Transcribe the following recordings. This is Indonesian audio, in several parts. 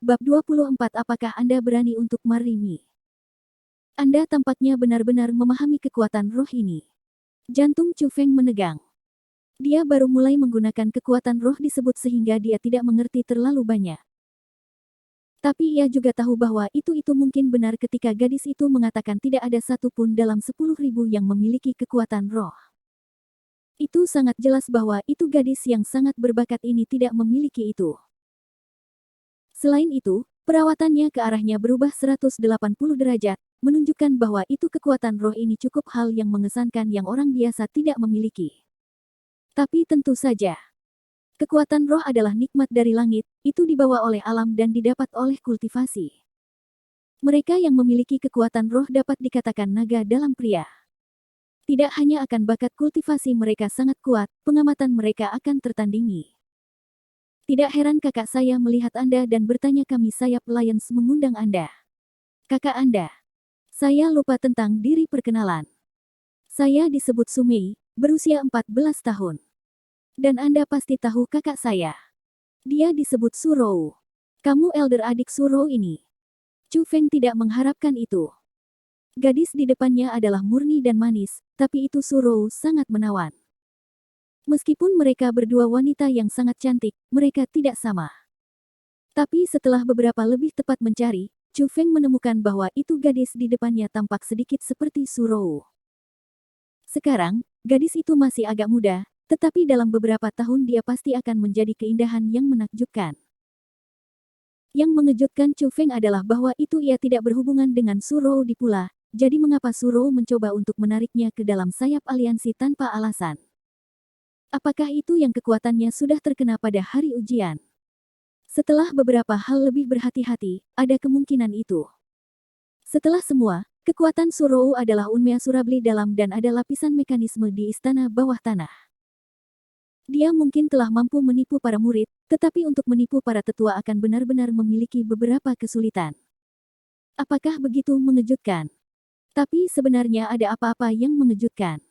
Bab 24. Apakah Anda berani untuk marimi? Anda tampaknya benar-benar memahami kekuatan roh ini. Jantung Chu Feng menegang. Dia baru mulai menggunakan kekuatan roh disebut sehingga dia tidak mengerti terlalu banyak. Tapi ia juga tahu bahwa itu mungkin benar ketika gadis itu mengatakan tidak ada satupun dalam 10.000 yang memiliki kekuatan roh. Itu sangat jelas bahwa itu gadis yang sangat berbakat ini tidak memiliki itu. Selain itu, perawatannya ke arahnya berubah 180 derajat, menunjukkan bahwa itu kekuatan roh ini cukup hal yang mengesankan yang orang biasa tidak memiliki. Tapi tentu saja, kekuatan roh adalah nikmat dari langit, itu dibawa oleh alam dan didapat oleh kultivasi. Mereka yang memiliki kekuatan roh dapat dikatakan naga dalam pria. Tidak hanya akan bakat kultivasi mereka sangat kuat, pengamatan mereka akan tertandingi. Tidak heran kakak saya melihat Anda dan bertanya kami sayap Lions mengundang Anda. Kakak Anda. Saya lupa tentang diri perkenalan. Saya disebut Sumei, berusia 14 tahun. Dan Anda pasti tahu kakak saya. Dia disebut Surou. Kamu elder adik Surou ini. Chu Feng tidak mengharapkan itu. Gadis di depannya adalah murni dan manis, tapi itu Surou sangat menawan. Meskipun mereka berdua wanita yang sangat cantik, mereka tidak sama. Tapi setelah beberapa lebih tepat mencari, Chu Feng menemukan bahwa itu gadis di depannya tampak sedikit seperti Surou. Sekarang, gadis itu masih agak muda, tetapi dalam beberapa tahun dia pasti akan menjadi keindahan yang menakjubkan. Yang mengejutkan Chu Feng adalah bahwa itu ia tidak berhubungan dengan Surou di pula, jadi mengapa Surou mencoba untuk menariknya ke dalam sayap aliansi tanpa alasan? Apakah itu yang kekuatannya sudah terkena pada hari ujian? Setelah beberapa hal lebih berhati-hati, ada kemungkinan itu. Setelah semua, kekuatan Surou adalah unmeasurably dalam dan ada lapisan mekanisme di istana bawah tanah. Dia mungkin telah mampu menipu para murid, tetapi untuk menipu para tetua akan benar-benar memiliki beberapa kesulitan. Apakah begitu mengejutkan? Tapi sebenarnya ada apa-apa yang mengejutkan.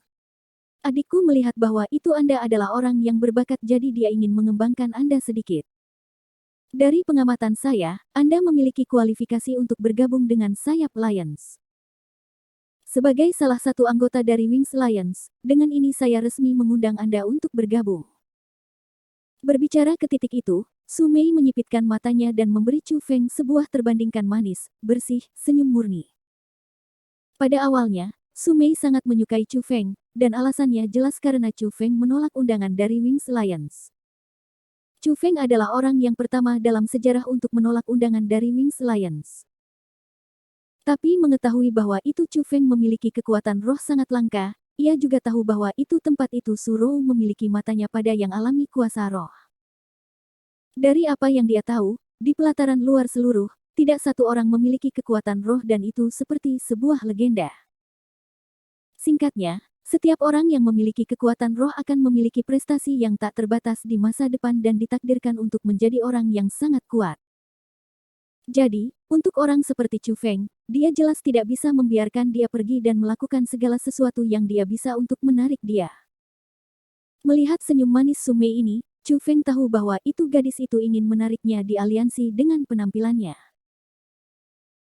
Adikku melihat bahwa itu Anda adalah orang yang berbakat jadi dia ingin mengembangkan Anda sedikit. Dari pengamatan saya, Anda memiliki kualifikasi untuk bergabung dengan sayap Lions. Sebagai salah satu anggota dari Wings Lions, dengan ini saya resmi mengundang Anda untuk bergabung. Berbicara ke titik itu, Sumei menyipitkan matanya dan memberi Chu Feng sebuah terbandingkan manis, bersih, senyum murni. Pada awalnya, Sumei sangat menyukai Chu Feng, dan alasannya jelas karena Chu Feng menolak undangan dari Wings Lions. Chu Feng adalah orang yang pertama dalam sejarah untuk menolak undangan dari Wings Lions. Tapi mengetahui bahwa itu Chu Feng memiliki kekuatan roh sangat langka, ia juga tahu bahwa itu tempat itu Surou memiliki matanya pada yang alami kuasa roh. Dari apa yang dia tahu, di pelataran luar seluruh, tidak satu orang memiliki kekuatan roh dan itu seperti sebuah legenda. Singkatnya, setiap orang yang memiliki kekuatan roh akan memiliki prestasi yang tak terbatas di masa depan dan ditakdirkan untuk menjadi orang yang sangat kuat. Jadi, untuk orang seperti Chu Feng, dia jelas tidak bisa membiarkan dia pergi dan melakukan segala sesuatu yang dia bisa untuk menarik dia. Melihat senyum manis Sumei ini, Chu Feng tahu bahwa itu gadis itu ingin menariknya di aliansi dengan penampilannya.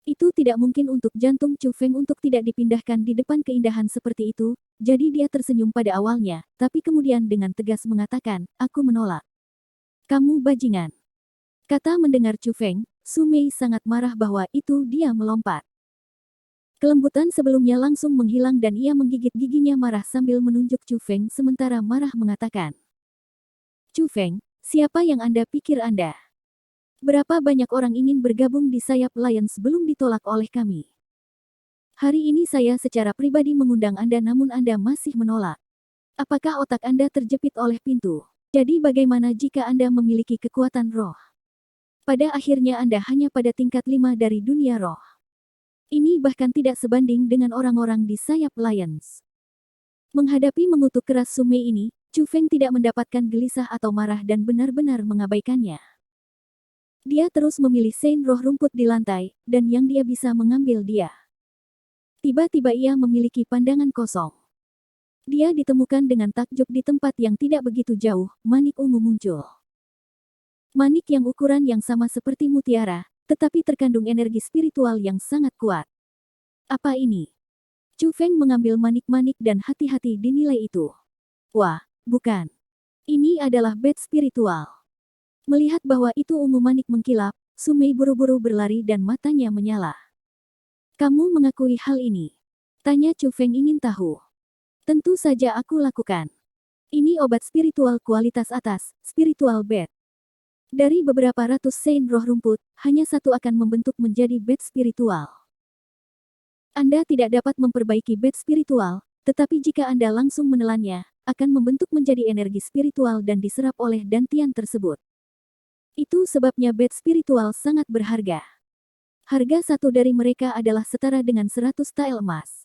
Itu tidak mungkin untuk jantung Chu Feng untuk tidak dipindahkan di depan keindahan seperti itu, jadi dia tersenyum pada awalnya, tapi kemudian dengan tegas mengatakan, aku menolak. Kamu bajingan. Kata mendengar Chu Feng, Sumei sangat marah bahwa itu dia melompat. Kelembutan sebelumnya langsung menghilang dan ia menggigit giginya marah sambil menunjuk Chu Feng sementara marah mengatakan. Chu Feng, siapa yang Anda pikir Anda? Berapa banyak orang ingin bergabung di sayap Lions belum ditolak oleh kami. Hari ini saya secara pribadi mengundang Anda namun Anda masih menolak. Apakah otak Anda terjepit oleh pintu? Jadi bagaimana jika Anda memiliki kekuatan roh? Pada akhirnya Anda hanya pada tingkat 5 dari dunia roh. Ini bahkan tidak sebanding dengan orang-orang di sayap Lions. Menghadapi mengutuk keras Sumei ini, Chu Feng tidak mendapatkan gelisah atau marah dan benar-benar mengabaikannya. Dia terus memilih sein roh rumput di lantai, dan yang dia bisa mengambil dia. Tiba-tiba ia memiliki pandangan kosong. Dia ditemukan dengan takjub di tempat yang tidak begitu jauh, manik ungu muncul. Manik yang ukuran yang sama seperti mutiara, tetapi terkandung energi spiritual yang sangat kuat. Apa ini? Chu Feng mengambil manik-manik dan hati-hati dinilai itu. Wah, bukan. Ini adalah bed spiritual. Melihat bahwa itu ungu manik mengkilap, Su Mei buru-buru berlari dan matanya menyala. Kamu mengakui hal ini? Tanya Chu Feng ingin tahu. Tentu saja aku lakukan. Ini obat spiritual kualitas atas, spiritual bed. Dari beberapa ratus sein roh rumput, hanya satu akan membentuk menjadi bed spiritual. Anda tidak dapat memperbaiki bed spiritual, tetapi jika Anda langsung menelannya, akan membentuk menjadi energi spiritual dan diserap oleh dantian tersebut. Itu sebabnya bed spiritual sangat berharga. Harga satu dari mereka adalah setara dengan 100 tael emas.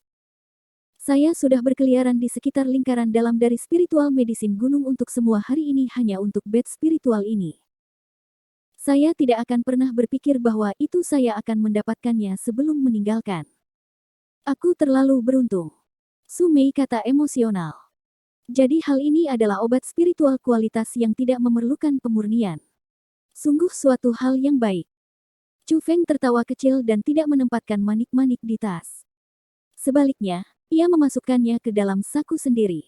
Saya sudah berkeliaran di sekitar lingkaran dalam dari spiritual medicine gunung untuk semua hari ini hanya untuk bed spiritual ini. Saya tidak akan pernah berpikir bahwa itu saya akan mendapatkannya sebelum meninggalkan. Aku terlalu beruntung. Su Mei kata emosional. Jadi hal ini adalah obat spiritual kualitas yang tidak memerlukan pemurnian. Sungguh suatu hal yang baik. Chu Feng tertawa kecil dan tidak menempatkan manik-manik di tas. Sebaliknya, ia memasukkannya ke dalam saku sendiri.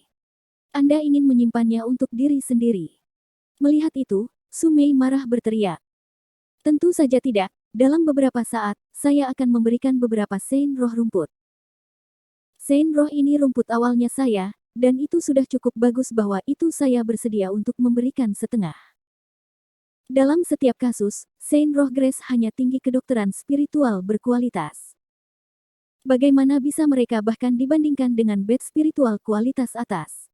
Anda ingin menyimpannya untuk diri sendiri. Melihat itu, Su Mei marah berteriak. Tentu saja tidak, dalam beberapa saat, saya akan memberikan beberapa sein roh rumput. Sein roh ini rumput awalnya saya, dan itu sudah cukup bagus bahwa itu saya bersedia untuk memberikan setengah. Dalam setiap kasus, sein roh grace hanya tinggi kedokteran spiritual berkualitas. Bagaimana bisa mereka bahkan dibandingkan dengan bed spiritual kualitas atas?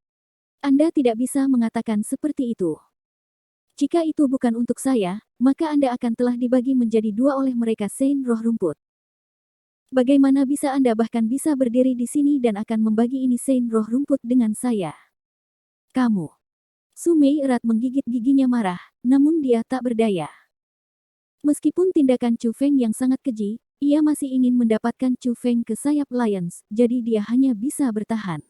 Anda tidak bisa mengatakan seperti itu. Jika itu bukan untuk saya, maka Anda akan telah dibagi menjadi dua oleh mereka sein roh rumput. Bagaimana bisa Anda bahkan bisa berdiri di sini dan akan membagi ini sein roh rumput dengan saya? Kamu. Su Mei erat menggigit giginya marah, namun dia tak berdaya. Meskipun tindakan Chu Feng yang sangat keji, ia masih ingin mendapatkan Chu Feng ke sayap Lions, jadi dia hanya bisa bertahan.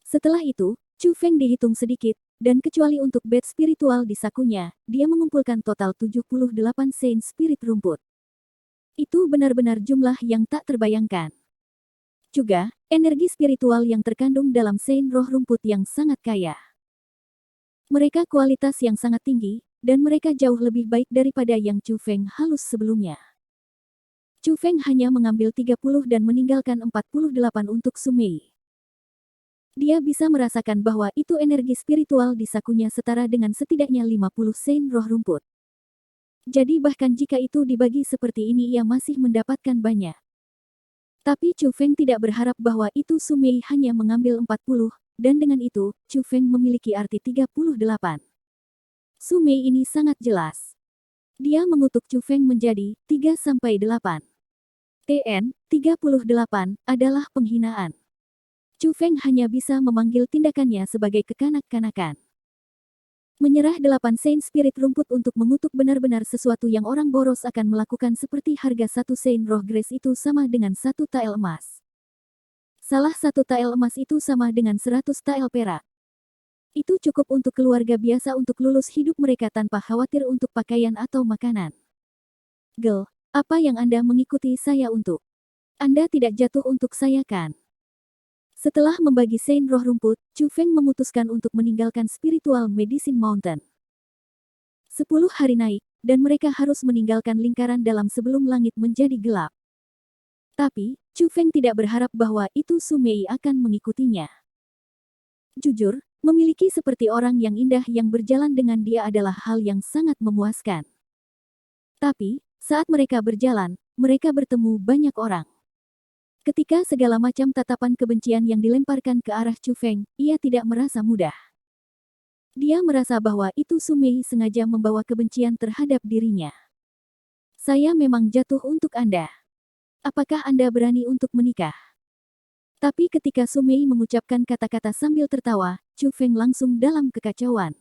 Setelah itu, Chu Feng dihitung sedikit, dan kecuali untuk bed spiritual di sakunya, dia mengumpulkan total 78 sein spirit rumput. Itu benar-benar jumlah yang tak terbayangkan. Juga, energi spiritual yang terkandung dalam sein roh rumput yang sangat kaya. Mereka kualitas yang sangat tinggi, dan mereka jauh lebih baik daripada yang Chu Feng halus sebelumnya. Chu Feng hanya mengambil 30 dan meninggalkan 48 untuk Su Mei. Dia bisa merasakan bahwa itu energi spiritual di sakunya setara dengan setidaknya 50 sein roh rumput. Jadi bahkan jika itu dibagi seperti ini ia masih mendapatkan banyak. Tapi Chu Feng tidak berharap bahwa itu Su Mei hanya mengambil 40, dan dengan itu, Chu Feng memiliki arti 38. Su Mei ini sangat jelas. Dia mengutuk Chu Feng menjadi 3-8. TN, 38, adalah penghinaan. Chu Feng hanya bisa memanggil tindakannya sebagai kekanak-kanakan. Menyerah 8 sein spirit rumput untuk mengutuk benar-benar sesuatu yang orang boros akan melakukan seperti harga satu sein roh grace itu sama dengan 1 tael emas. Salah satu tael emas itu sama dengan 100 tael perak. Itu cukup untuk keluarga biasa untuk lulus hidup mereka tanpa khawatir untuk pakaian atau makanan. Girl, apa yang Anda mengikuti saya untuk? Anda tidak jatuh untuk saya kan? Setelah membagi sein roh rumput, Chu Feng memutuskan untuk meninggalkan Spiritual Medicine Mountain. 10 hari naik, dan mereka harus meninggalkan lingkaran dalam sebelum langit menjadi gelap. Tapi, Chu Feng tidak berharap bahwa itu Su Mei akan mengikutinya. Jujur, memiliki seperti orang yang indah yang berjalan dengan dia adalah hal yang sangat memuaskan. Tapi, saat mereka berjalan, mereka bertemu banyak orang. Ketika segala macam tatapan kebencian yang dilemparkan ke arah Chu Feng, ia tidak merasa mudah. Dia merasa bahwa itu Su Mei sengaja membawa kebencian terhadap dirinya. Saya memang jatuh untuk Anda. Apakah Anda berani untuk menikah? Tapi ketika Su Mei mengucapkan kata-kata sambil tertawa, Chu Feng langsung dalam kekacauan.